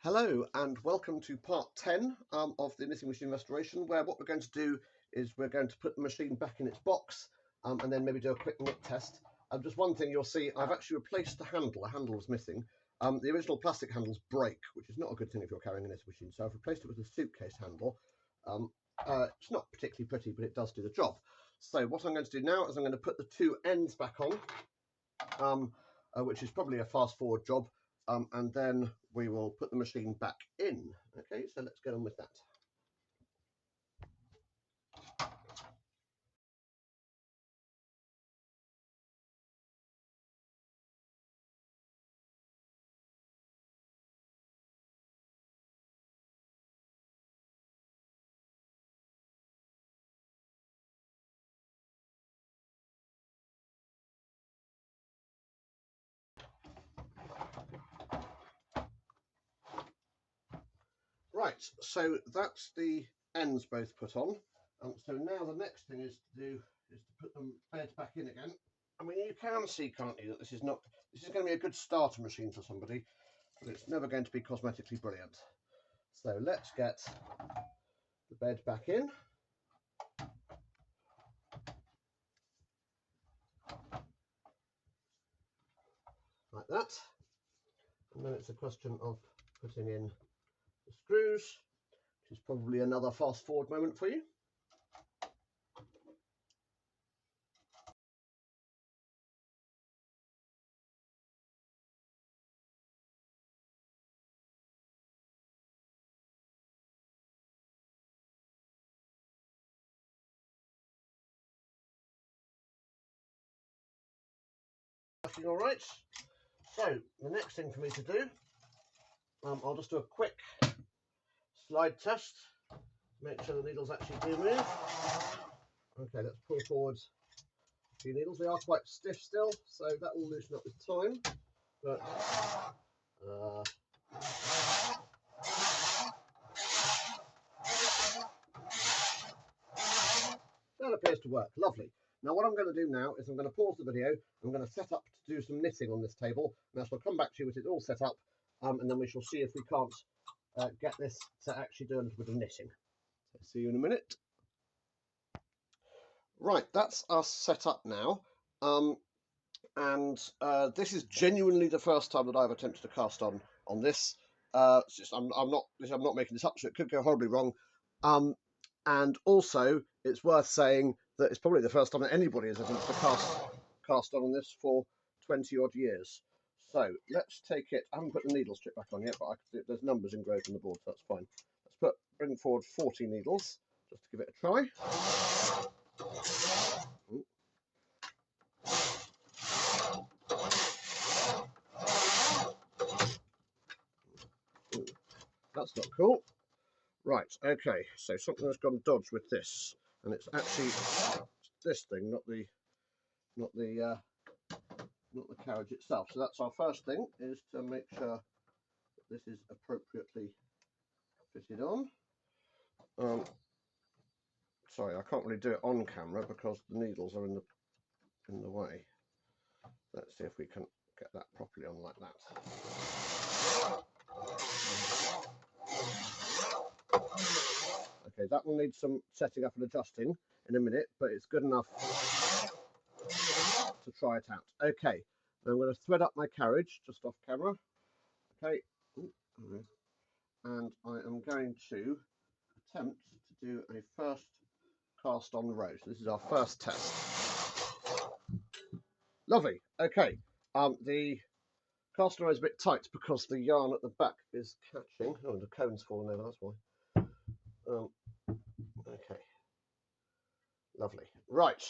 Hello and welcome to part 10 of the knitting machine restoration, where what we're going to do is we're going to put the machine back in its box and then maybe do a quick knit test. Just one thing you'll see, I've actually replaced the handle. A handle was missing. The original plastic handles break, which is not a good thing if you're carrying a knitting machine, so I've replaced it with a suitcase handle. It's not particularly pretty, but it does do the job. So what I'm going to do now is I'm going to put the two ends back on, which is probably a fast forward job. And then we will put the machine back in. Okay, so let's get on with that. Right, so that's the ends both put on. So now the next thing is to put them bed back in again. I mean, you can see, can't you, that this is going to be a good starter machine for somebody, but it's never going to be cosmetically brilliant. So let's get the bed back in. Like that. And then it's a question of putting in the screws, which is probably another fast forward moment for you. Working all right. So the next thing for me to do, I'll just do a quick slide test, make sure the needles actually do move. Okay, let's pull forward a few needles. They are quite stiff still, so that will loosen up with time. But that appears to work. Lovely. Now what I'm going to do now is I'm going to pause the video. I'm going to set up to do some knitting on this table. Now I'll come back to you with it all set up, and then we shall see if we can't get this to actually do a little bit of knitting. So see you in a minute. Right, that's us set up now. This is genuinely the first time that I've attempted to cast on this. I'm not making this up, so it could go horribly wrong. And also, it's worth saying that it's probably the first time that anybody has attempted to cast on this for 20 odd years. So let's take it. I haven't put the needle strip back on yet, but there's numbers engraved on the board, so that's fine. Let's bring forward 40 needles just to give it a try. That's not cool. Right, okay, so something has gone dodge with this, and it's actually this thing, not the carriage itself. So that's our first thing, is to make sure that this is appropriately fitted on. Sorry, I can't really do it on camera because the needles are in the way. Let's see if we can get that properly on like that. Okay, that will need some setting up and adjusting in a minute, but it's good enough to try it out. Okay, then I'm going to thread up my carriage just off camera. Okay, and I am going to attempt to do a first cast on row. So this is our first test. Lovely. Okay, the cast on row is a bit tight because the yarn at the back is catching. Oh, the cone's fallen over, that's why. Okay, lovely. Right.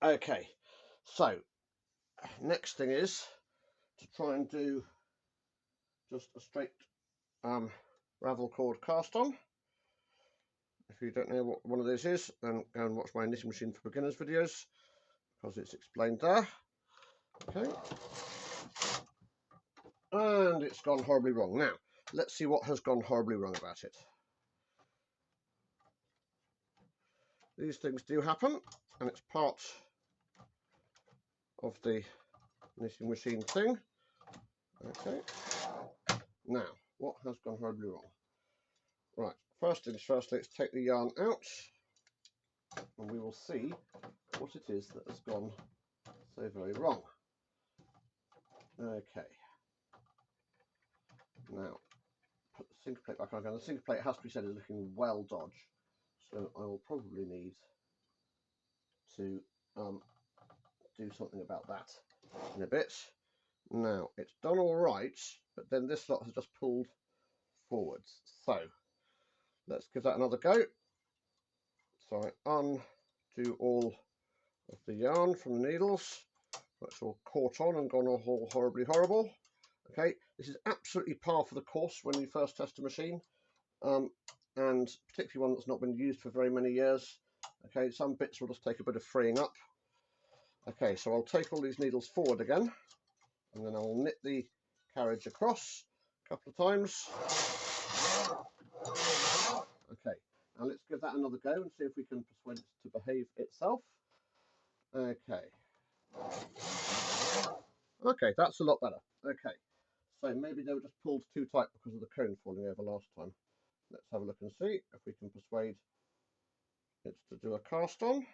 Okay, so next thing is to try and do just a straight ravel cord cast on. If you don't know what one of these is, then go and watch my knitting machine for beginners videos because it's explained there. Okay, and it's gone horribly wrong. Now let's see what has gone horribly wrong about it. These things do happen, and it's part of the knitting machine thing. Okay, now what has gone horribly wrong? Right, first things first, let's take the yarn out and we will see what it is that has gone so very wrong. Okay, now put the sinker plate back on again. The sinker plate, has to be said, is looking well dodged, so I will probably need to do something about that in a bit. Now, it's done all right, but then this lot has just pulled forwards. So, let's give that another go. So I undo all of the yarn from the needles. That's all caught on and gone all horribly horrible. Okay, this is absolutely par for the course when you first test a machine, and particularly one that's not been used for very many years. Okay, some bits will just take a bit of freeing up. Okay, so I'll take all these needles forward again, and then I'll knit the carriage across a couple of times. Okay, now let's give that another go and see if we can persuade it to behave itself. Okay. Okay, that's a lot better. Okay, so maybe they were just pulled too tight because of the cone falling over last time. Let's have a look and see if we can persuade it to do a cast on.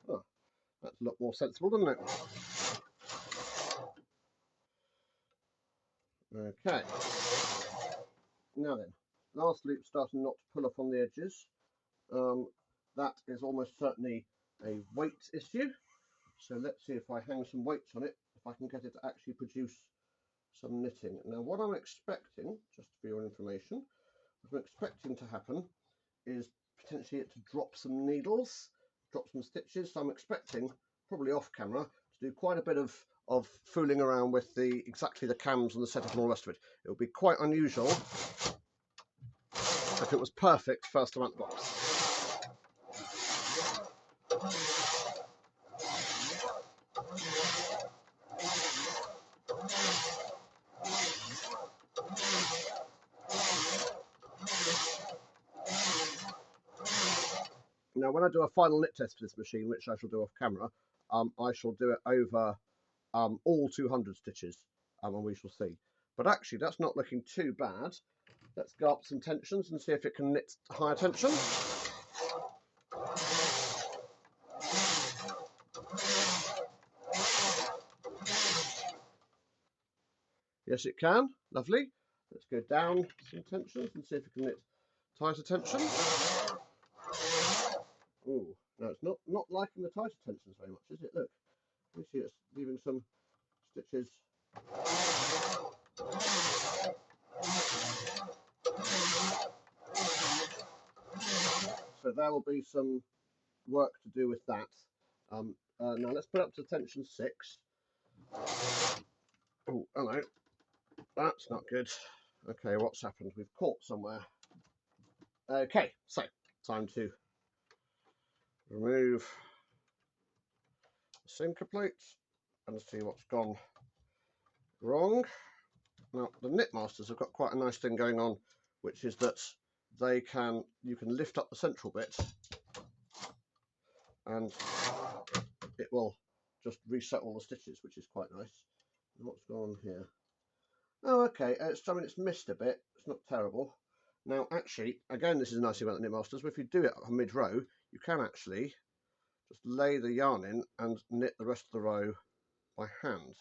Oh, that's a lot more sensible, doesn't it? Okay. Now then, last loop starting not to pull up on the edges. That is almost certainly a weight issue. So let's see if I hang some weights on it, if I can get it to actually produce some knitting. Now what I'm expecting, just for your information, what I'm expecting to happen is potentially it to drop some needles, drop some stitches. So I'm expecting, probably off camera, to do quite a bit of fooling around with exactly the cams and the setup and all the rest of it. It would be quite unusual if it was perfect first time out the box. Now, when I do a final knit test for this machine, which I shall do off camera, I shall do it over all 200 stitches, and we shall see. But actually, that's not looking too bad. Let's go up some tensions and see if it can knit higher tension. Yes, it can. Lovely. Let's go down some tensions and see if it can knit tighter tension. Oh, no, it's not liking the tighter tensions very much, is it? Look, you see it's leaving some stitches. So there will be some work to do with that. Now let's put up to tension 6. Oh, hello. That's not good. Okay, what's happened? We've caught somewhere. Okay, so time to remove the sinker plate and see what's gone wrong. Now, the Knitmasters have got quite a nice thing going on, which is that you can lift up the central bit and it will just reset all the stitches, which is quite nice. What's gone on here? Oh, okay, it's missed a bit. It's not terrible. Now, actually, again, this is a nice thing about the Knitmasters. If you do it mid-row, you can actually just lay the yarn in and knit the rest of the row by hand,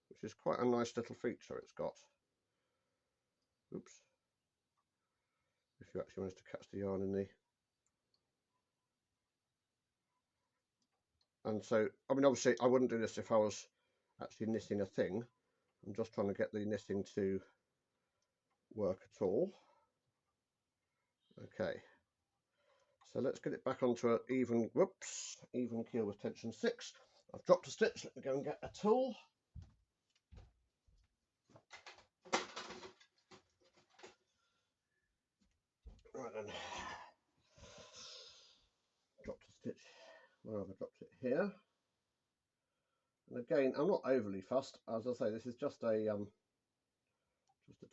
which is quite a nice little feature it's got. Oops. If you actually manage to catch the yarn in the... And so, I mean, obviously, I wouldn't do this if I was actually knitting a thing. I'm just trying to get the knitting to work at all. Okay. So let's get it back onto an even keel with tension 6. I've dropped a stitch. Let me go and get a tool. Right then. Dropped a stitch. Where have I dropped it? Here. And again, I'm not overly fussed. As I say, this is just a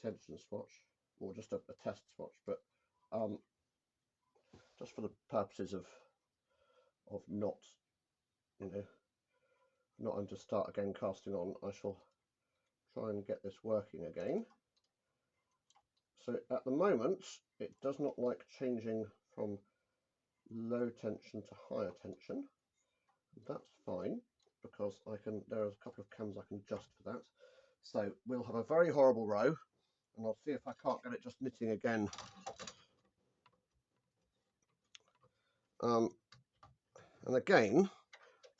tension swatch, or just a test swatch, but just for the purposes of not, not and just start again casting on, I shall try and get this working again. So at the moment, it does not like changing from low tension to higher tension. That's fine, because there are a couple of cams I can adjust for that. So we'll have a very horrible row, and I'll see if I can't get it just knitting again. And again,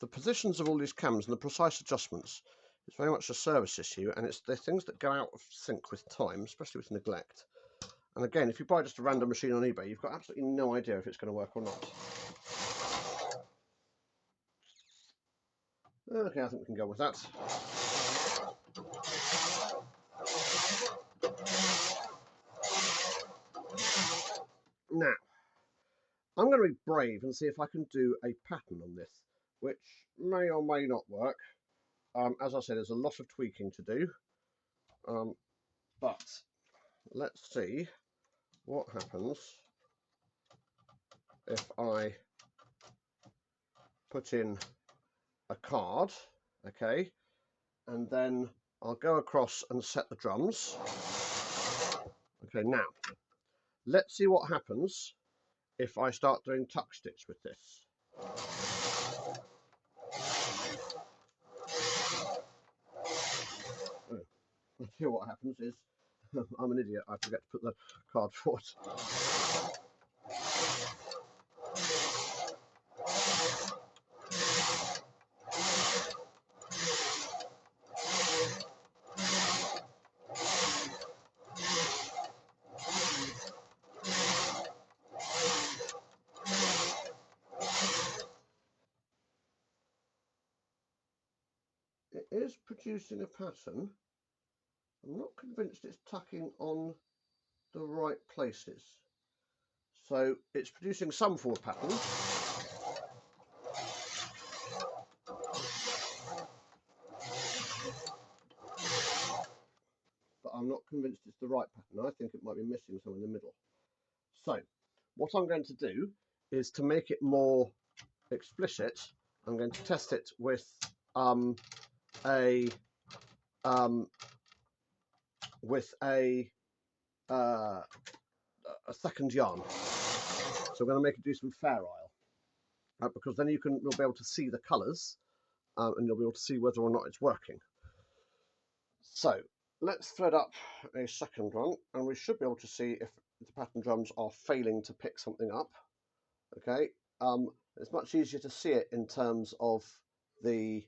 the positions of all these cams and the precise adjustments is very much a service issue, and they're things that go out of sync with time, especially with neglect. And again, if you buy just a random machine on eBay, you've got absolutely no idea if it's going to work or not. Okay, I think we can go with that. Now, I'm going to be brave and see if I can do a pattern on this, which may or may not work. As I said, there's a lot of tweaking to do, but let's see what happens if I put in a card, okay, and then I'll go across and set the drums. Okay, now let's see what happens if I start doing tuck stitch with this. I'll tell you what happens is, I'm an idiot, I forget to put the card forward. It is producing a pattern. I'm not convinced it's tucking on the right places. So it's producing some forward pattern. But I'm not convinced it's the right pattern. I think it might be missing some in the middle. So what I'm going to do is, to make it more explicit, I'm going to test it with a second yarn. So I'm going to make it do some Fair Isle, because then you'll be able to see the colours, and you'll be able to see whether or not it's working. So let's thread up a second one, and we should be able to see if the pattern drums are failing to pick something up. Okay, it's much easier to see it in terms of the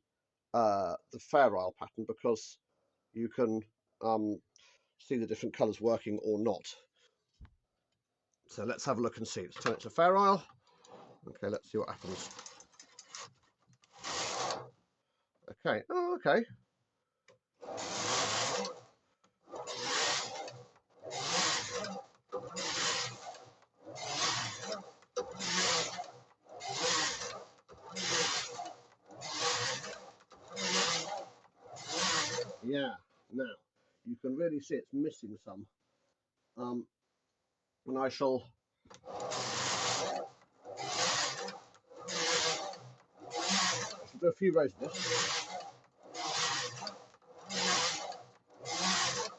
Fair Isle pattern, because you can see the different colours working or not. So let's have a look and see. Let's turn it to Fair Isle. Okay, let's see what happens. Okay, oh, okay. Yeah, now you can really see it's missing some. And I shall do a few rows of this,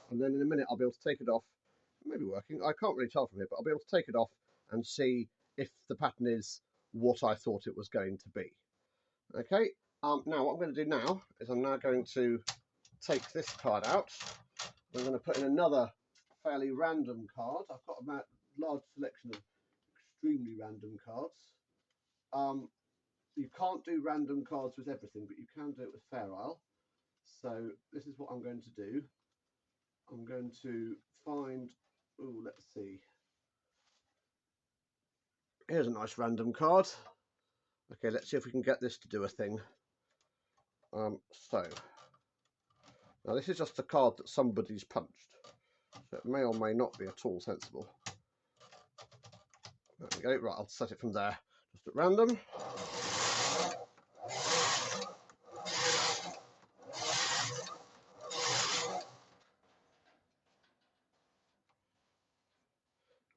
and then in a minute I'll be able to take it off. Maybe working, I can't really tell from here, but I'll be able to take it off and see if the pattern is what I thought it was going to be. Okay, now what I'm going to do now is I'm now going to take this card out. I'm going to put in another fairly random card. I've got a large selection of extremely random cards. You can't do random cards with everything, but you can do it with Fair Isle. So this is what I'm going to do. I'm going to find, oh, let's see. Here's a nice random card. Okay, let's see if we can get this to do a thing. So now this is just a card that somebody's punched, so it may or may not be at all sensible. There we go. Right, I'll set it from there, just at random.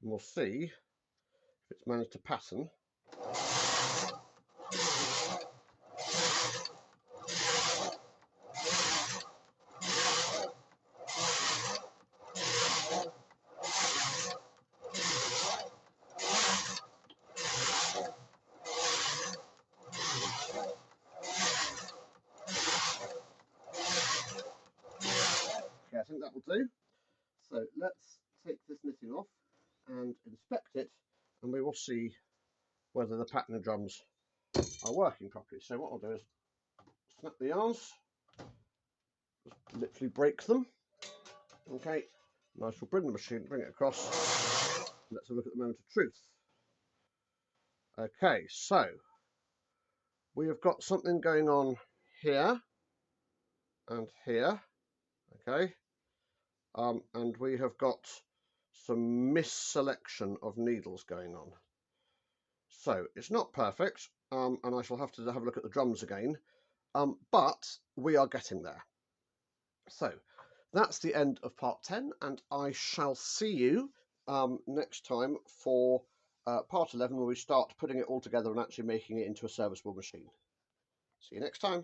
And we'll see if it's managed to pattern. that will do. So let's take this knitting off and inspect it, and we will see whether the pattern drums are working properly. So what I'll do is snap the yarns, just literally break them. Okay, and I shall bring the machine, bring it across. Let's have a look at the moment of truth. Okay, so we have got something going on here and here. Okay, and we have got some misselection of needles going on. So it's not perfect, and I shall have to have a look at the drums again, but we are getting there. So that's the end of part 10, and I shall see you next time for part 11, where we start putting it all together and actually making it into a serviceable machine. See you next time.